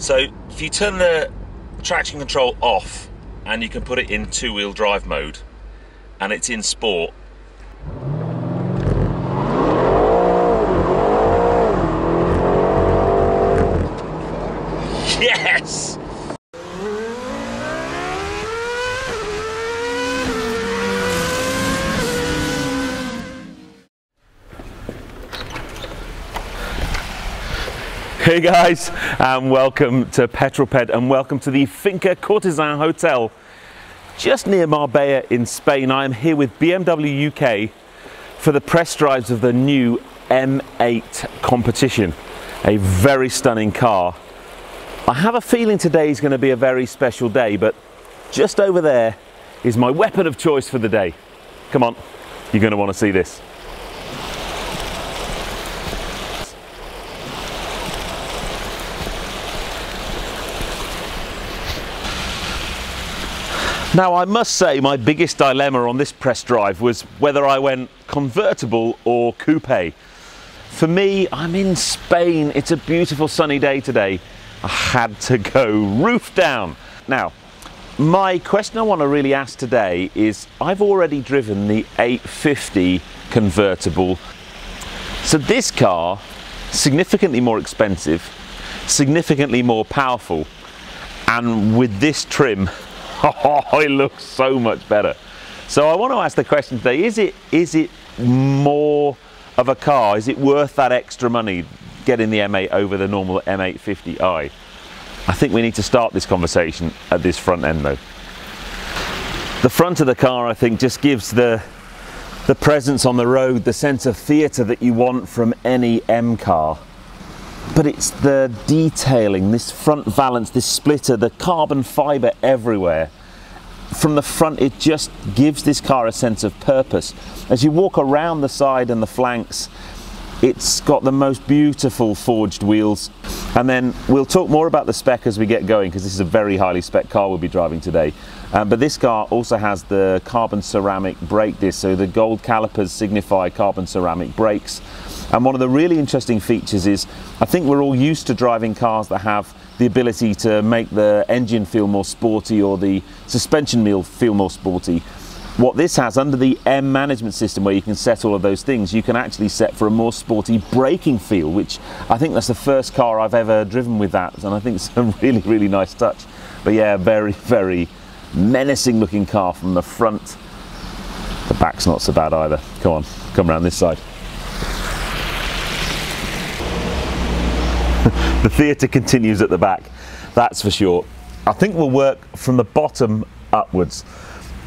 So if you turn the traction control off and you can put it in two-wheel drive mode and it's in sport, yes! Hey guys, and welcome to Petrol and welcome to the Finca Courtesan Hotel just near Marbella in Spain. I am here with BMW UK for the press drives of the new M8 competition, a very stunning car. I have a feeling today is going to be a very special day, but just over there is my weapon of choice for the day. Come on, you're going to want to see this. Now, I must say my biggest dilemma on this press drive was whether I went convertible or coupe. For me, I'm in Spain, it's a beautiful sunny day today. I had to go roof down. Now, my question I want to really ask today is, I've already driven the 850 convertible. So this car, significantly more expensive, significantly more powerful, and with this trim, oh, it looks so much better. So I want to ask the question today, is it more of a car? Is it worth that extra money getting the M8 over the normal M850i? I think we need to start this conversation at this front end though. The front of the car, I think, just gives the presence on the road, the sense of theatre that you want from any M car. But it's the detailing, this front valance, this splitter, the carbon fibre everywhere. From the front, it just gives this car a sense of purpose. As you walk around the side and the flanks, it's got the most beautiful forged wheels. And then we'll talk more about the spec as we get going, because this is a very highly spec car we'll be driving today. But this car also has the carbon ceramic brake disc, so the gold calipers signify carbon ceramic brakes. And one of the really interesting features is, I think we're all used to driving cars that have the ability to make the engine feel more sporty or the suspension feel more sporty. What this has, under the M management system where you can set all of those things, you can actually set for a more sporty braking feel, which I think that's the first car I've ever driven with that, and I think it's a really, really nice touch. But yeah, very, very menacing looking car from the front. The back's not so bad either. Come on, come around this side. The theatre continues at the back, that's for sure. I think we'll work from the bottom upwards.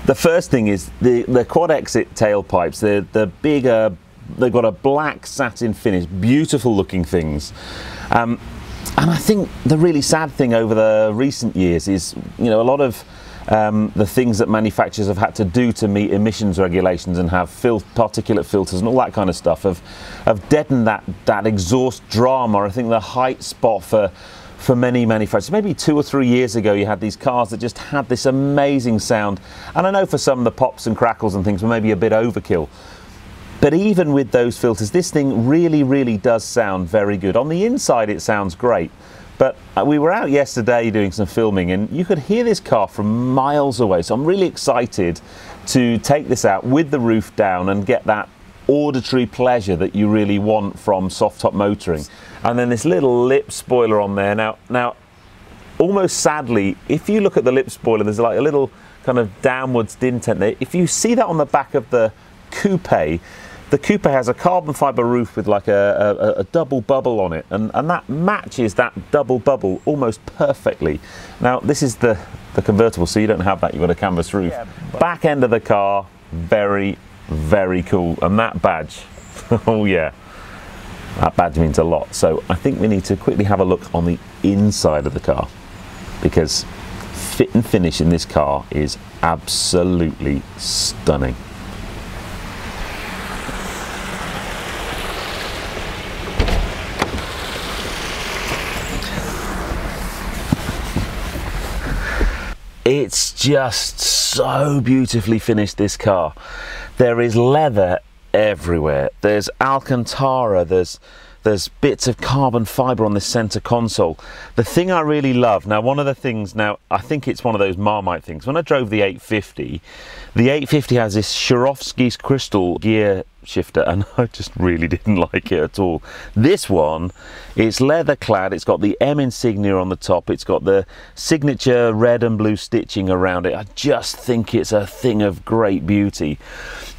The first thing is the quad exit tailpipes. They're bigger, they've got a black satin finish, beautiful looking things. And I think the really sad thing over the recent years is, you know, a lot of the things that manufacturers have had to do to meet emissions regulations and have particulate filters and all that kind of stuff have deadened that exhaust drama. I think the height spot for many manufacturers, maybe 2 or 3 years ago, you had these cars that just had this amazing sound. And I know for some the pops and crackles and things were maybe a bit overkill. But even with those filters, this thing really, really does sound very good. On the inside, it sounds great. But we were out yesterday doing some filming and you could hear this car from miles away. So I'm really excited to take this out with the roof down and get that auditory pleasure that you really want from soft top motoring. And then this little lip spoiler on there. Now, almost sadly, if you look at the lip spoiler, there's like a little kind of downwards indent there. If you see that on the back of the coupe has a carbon fibre roof with like a double bubble on it, and that matches that double bubble almost perfectly. Now, this is the convertible, so you don't have that, you've got a canvas roof. Yeah, back end of the car, very, very cool. And that badge, oh yeah, that badge means a lot. So I think we need to quickly have a look on the inside of the car, because fit and finish in this car is absolutely stunning. It's just so beautifully finished, this car. There is leather everywhere. There's Alcantara, there's There's bits of carbon fibre on this centre console. The thing I really love, now one of the things, now I think it's one of those Marmite things, when I drove the 850, the 850 has this Swarovski's crystal gear shifter, and I just really didn't like it at all. This one, it's leather clad, it's got the M insignia on the top, it's got the signature red and blue stitching around it. I just think it's a thing of great beauty.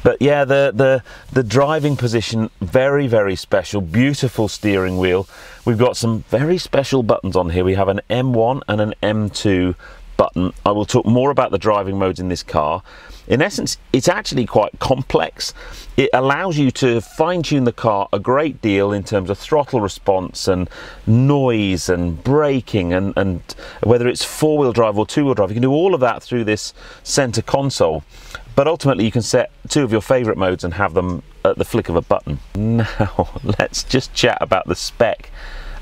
But yeah, the driving position, very, very special. Beautiful steering wheel. We've got some very special buttons on here. We have an M1 and an M2 button. I will talk more about the driving modes in this car. In essence, it's actually quite complex. It allows you to fine-tune the car a great deal in terms of throttle response and noise and braking, and whether it's four-wheel drive or two-wheel drive. You can do all of that through this center console. But ultimately, you can set two of your favorite modes and have them at the flick of a button. Now, let's just chat about the spec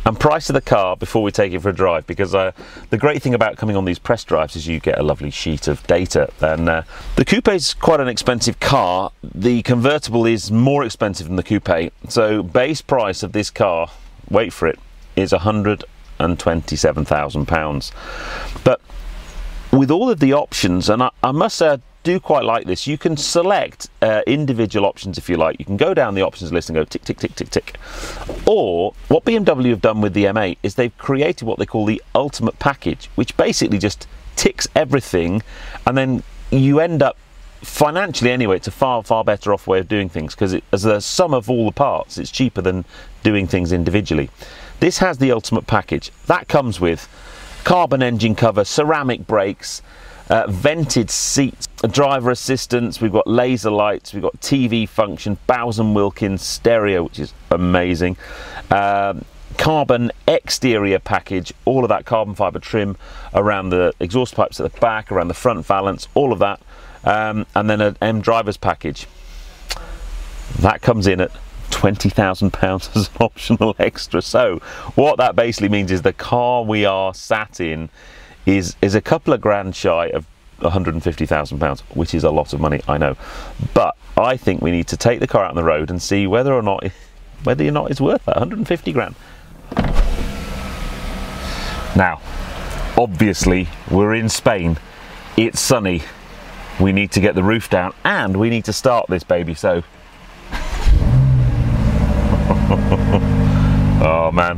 and price of the car before we take it for a drive, because the great thing about coming on these press drives is you get a lovely sheet of data. And the coupe is quite an expensive car. The convertible is more expensive than the coupe. So base price of this car, wait for it, is £127,000. But with all of the options, and I must say I do quite like this, you can select individual options if you like. You can go down the options list and go tick, tick, tick, tick, tick. Or what BMW have done with the M8 is they've created what they call the ultimate package, which basically just ticks everything, and then you end up, financially anyway, it's a far, far better off way of doing things, because as the sum of all the parts, it's cheaper than doing things individually. This has the ultimate package. That comes with carbon engine cover, ceramic brakes, vented seats, driver assistance, we've got laser lights, we've got TV function, Bowes & Wilkins stereo, which is amazing, carbon exterior package, all of that carbon fibre trim around the exhaust pipes at the back, around the front valance, all of that, and then an M driver's package. That comes in at £20,000 as an optional extra. So what that basically means is the car we are sat in is a couple of grand shy of £150,000, which is a lot of money, I know. But I think we need to take the car out on the road and see whether or not it's worth that 150 grand. Now, obviously, we're in Spain. It's sunny. We need to get the roof down, and we need to start this baby. So, oh man,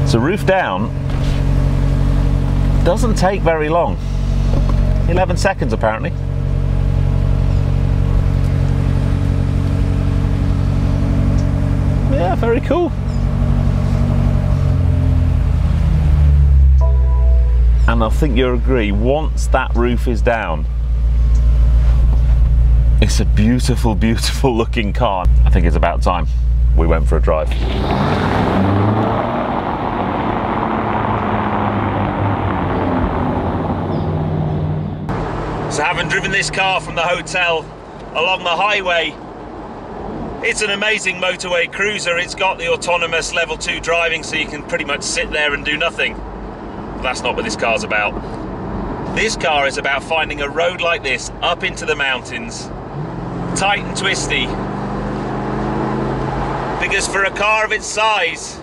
so roof down doesn't take very long. 11 seconds apparently. Yeah, very cool. And I think you'll agree, once that roof is down, it's a beautiful, beautiful looking car. I think it's about time we went for a drive. So having driven this car from the hotel along the highway, it's an amazing motorway cruiser. It's got the autonomous level 2 driving, so you can pretty much sit there and do nothing. But that's not what this car's about. This car is about finding a road like this up into the mountains, tight and twisty, because for a car of its size,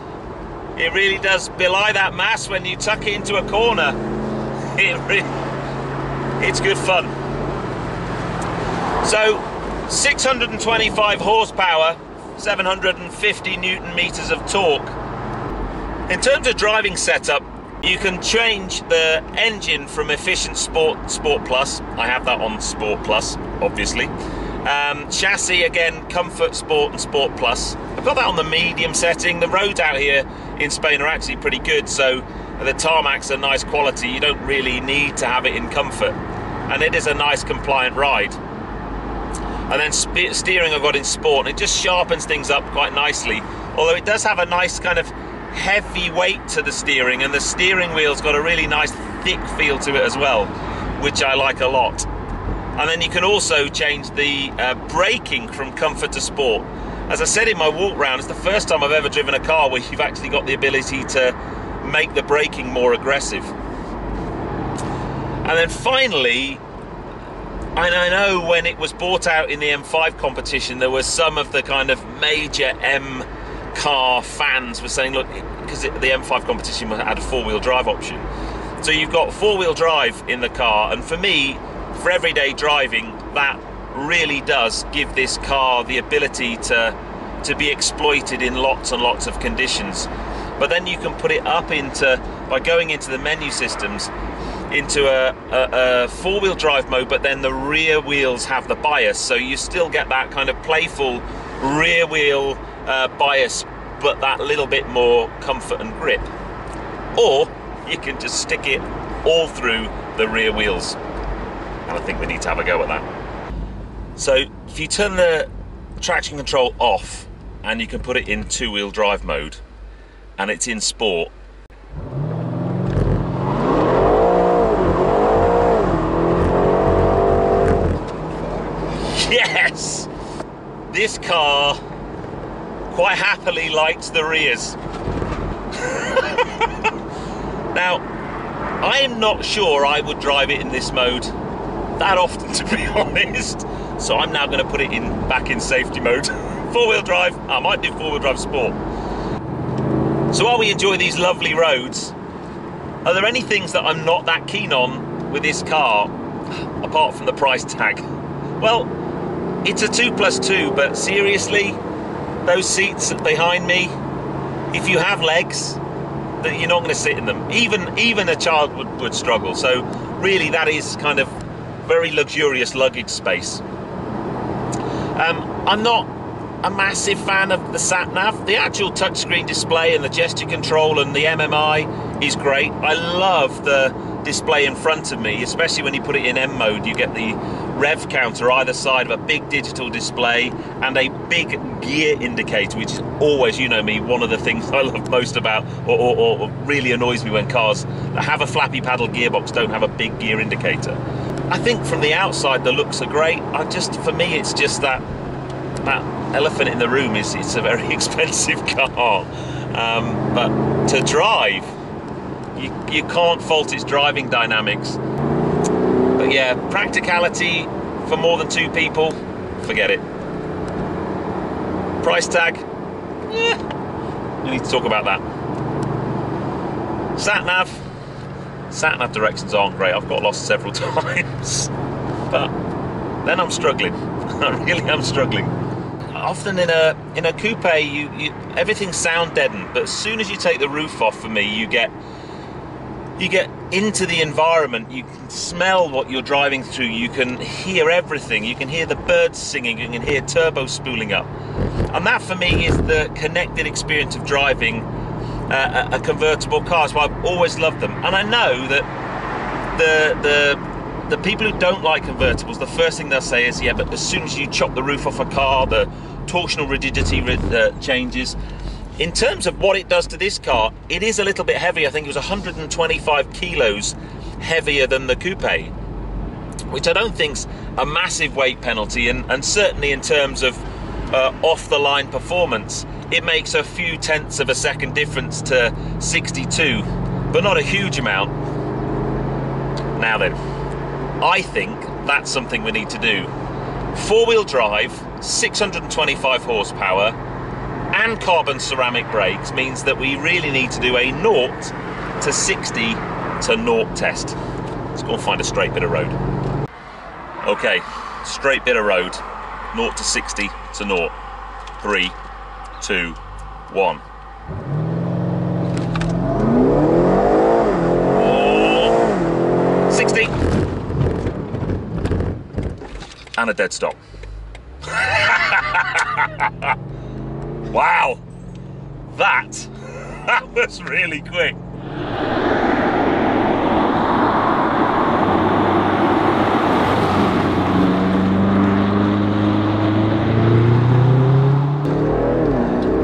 it really does belie that mass when you tuck it into a corner. It's good fun. So 625 horsepower, 750 Newton meters of torque. In terms of driving setup, you can change the engine from Efficient Sport Plus. I have that on Sport Plus, obviously. Chassis, again, Comfort Sport and Sport Plus. I've got that on the medium setting. The roads out here in Spain are actually pretty good, so the tarmacs are nice quality. You don't really need to have it in comfort, and it is a nice compliant ride. And then steering I've got in sport, and it just sharpens things up quite nicely, although it does have a nice kind of heavy weight to the steering, and the steering wheel's got a really nice thick feel to it as well, which I like a lot. And then you can also change the braking from comfort to sport. As I said in my walk round, it's the first time I've ever driven a car where you've actually got the ability to make the braking more aggressive. And then finally, and I know when it was brought out in the M5 competition, there was some of the kind of major M car fans were saying, look, because the M5 competition had a four-wheel drive option. So you've got four-wheel drive in the car, and for me, for everyday driving, that really does give this car the ability to be exploited in lots and lots of conditions. But then you can put it up into, by going into the menu systems, into a four-wheel drive mode, but then the rear wheels have the bias, so you still get that kind of playful rear wheel bias, but that little bit more comfort and grip. Or you can just stick it all through the rear wheels, and I think we need to have a go at that. So if you turn the traction control off, and you can put it in two-wheel drive mode, and it's in sport. Yes! This car quite happily lights the rears. Now, I'm not sure I would drive it in this mode that often, to be honest, so I'm now going to put it back in safety mode. Four-wheel drive, I might do four-wheel drive sport. So while we enjoy these lovely roads, are there any things that I'm not that keen on with this car, apart from the price tag? Well, it's a 2+2, but seriously, those seats behind me, if you have legs, that you're not going to sit in them. Even a child would struggle. So really, that is kind of very luxurious luggage space. I'm not a massive fan of the sat-nav. The actual touchscreen display and the gesture control and the MMI is great. I love the display in front of me, especially when you put it in M mode. You get the rev counter either side of a big digital display and a big gear indicator, which is always, you know me, one of the things I love most about, or really annoys me when cars that have a flappy paddle gearbox don't have a big gear indicator. I think from the outside the looks are great. For me, it's just that elephant in the room is it's a very expensive car, but to drive, you can't fault its driving dynamics. But yeah, practicality for more than two people, forget it. Price tag, we need to talk about that. Sat-nav directions aren't great. I've got lost several times, but then I'm struggling. I really am struggling. Often in a coupe, everything's sound deadened, but as soon as you take the roof off, for me, you get into the environment. You can smell what you're driving through. You can hear everything. You can hear the birds singing. You can hear turbo spooling up, and that for me is the connected experience of driving a convertible car. So I've always loved them, and I know that the people who don't like convertibles, the first thing they'll say is, yeah, but as soon as you chop the roof off a car, the torsional rigidity changes. In terms of what it does to this car, it is a little bit heavy. I think it was 125 kilos heavier than the coupe, which I don't think's a massive weight penalty, and certainly in terms of off-the-line performance, it makes a few tenths of a second difference to 62, but not a huge amount. Now then, I think that's something we need to do. Four-wheel drive, 625 horsepower, and carbon ceramic brakes means that we really need to do a 0 to 60 to 0 test. Let's go and find a straight bit of road. Okay, straight bit of road, 0 to 60 to 0. 3, 2, 1. Oh, 60. And a dead stop. Wow, that was really quick.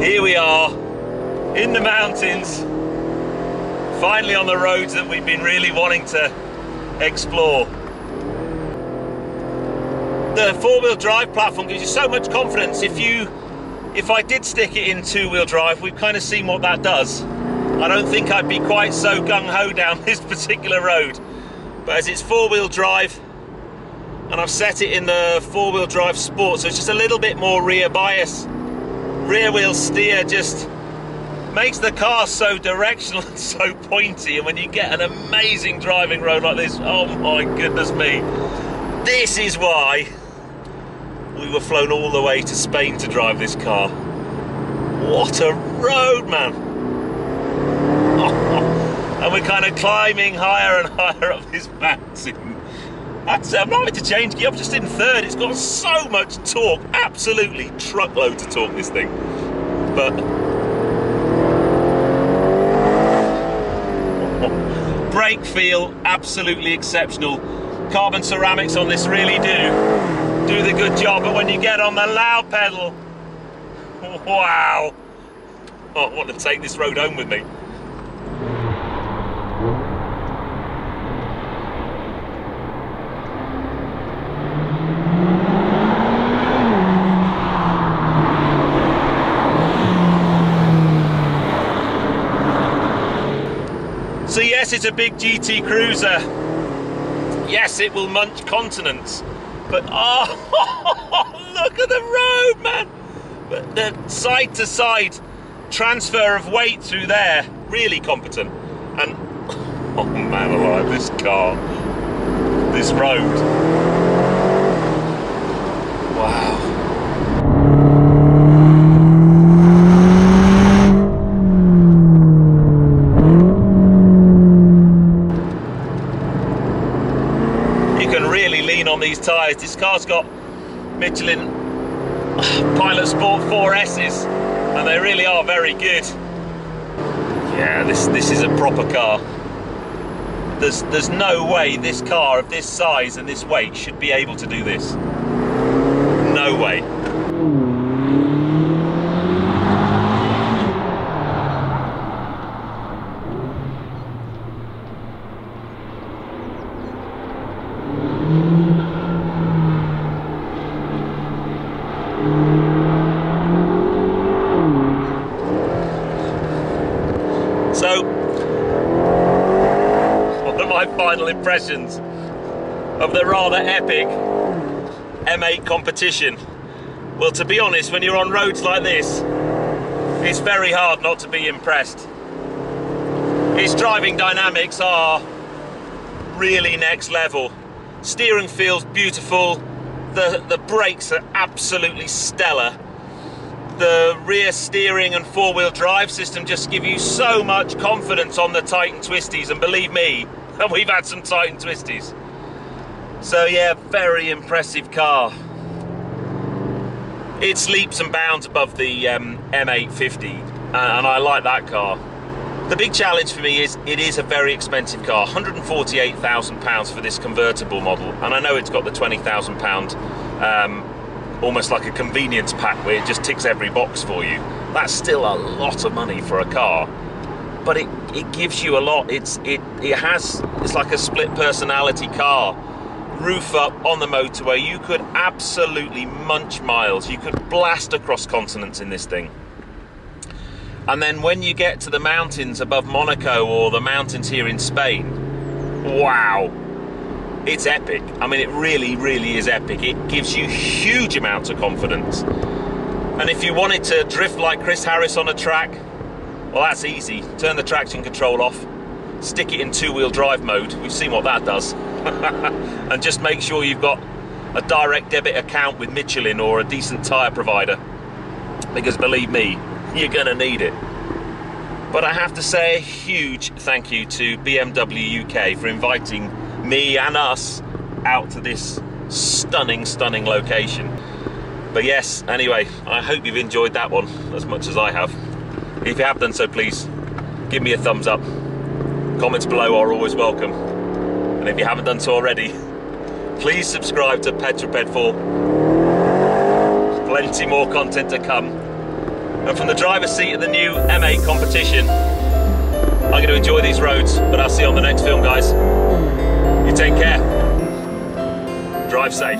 Here we are in the mountains, finally on the roads that we've been really wanting to explore. The four-wheel drive platform gives you so much confidence. If I did stick it in two-wheel drive, we've kind of seen what that does. I don't think I'd be quite so gung-ho down this particular road. But as it's four-wheel drive, and I've set it in the four-wheel drive sport, so it's just a little bit more rear bias. rear wheel steer just makes the car so directional and so pointy, and when you get an amazing driving road like this, oh my goodness me, this is why we were flown all the way to Spain to drive this car. What a road, man. And we're kind of climbing higher and higher up this mountain. I'm not having to change gear, I'm just in third. It's got so much torque, absolutely truckloads of torque, this thing. But brake feel absolutely exceptional. Carbon ceramics on this really do the good job, but when you get on the loud pedal, wow. Oh, I want to take this road home with me. So yes, it's a big GT cruiser. Yes, it will munch continents. But oh, look at the road, man. But the side to side transfer of weight through there, really competent. And oh man alive, this car, this road. Wow. On these tyres. This car's got Michelin Pilot Sport 4S's and they really are very good. Yeah, this is a proper car. There's no way this car of this size and this weight should be able to do this. No way. So, what are my final impressions of the rather epic M8 competition? Well, to be honest, when you're on roads like this, it's very hard not to be impressed. Its driving dynamics are really next level. Steering feels beautiful, the brakes are absolutely stellar. The rear steering and four-wheel drive system just give you so much confidence on the tight and twisties, and believe me, we've had some tight and twisties. So yeah, very impressive car. It's leaps and bounds above the M850, and I like that car. The big challenge for me is it is a very expensive car, £148,000 for this convertible model, and I know it's got the £20,000 almost like a convenience pack where it just ticks every box for you. That's still a lot of money for a car, but it gives you a lot. It's like a split personality car. Roof up on the motorway, you could absolutely munch miles. You could blast across continents in this thing. And then when you get to the mountains above Monaco or the mountains here in Spain, wow. It's epic. I mean, it really, really is epic. It gives you huge amounts of confidence. And if you wanted to drift like Chris Harris on a track, well, that's easy. Turn the traction control off, stick it in two-wheel drive mode. We've seen what that does. And just make sure you've got a direct debit account with Michelin or a decent tyre provider. Because believe me, you're gonna need it. But I have to say a huge thank you to BMW UK for inviting me and us out to this stunning location. But yes, anyway, I hope you've enjoyed that one as much as I have. If you have done so, please give me a thumbs up. Comments below are always welcome, and if you haven't done so already, please subscribe to Petrol. Plenty more content to come. And from the driver's seat of the new M8 competition, I'm going to enjoy these roads, but I'll see you on the next film, guys. You take care. Drive safe.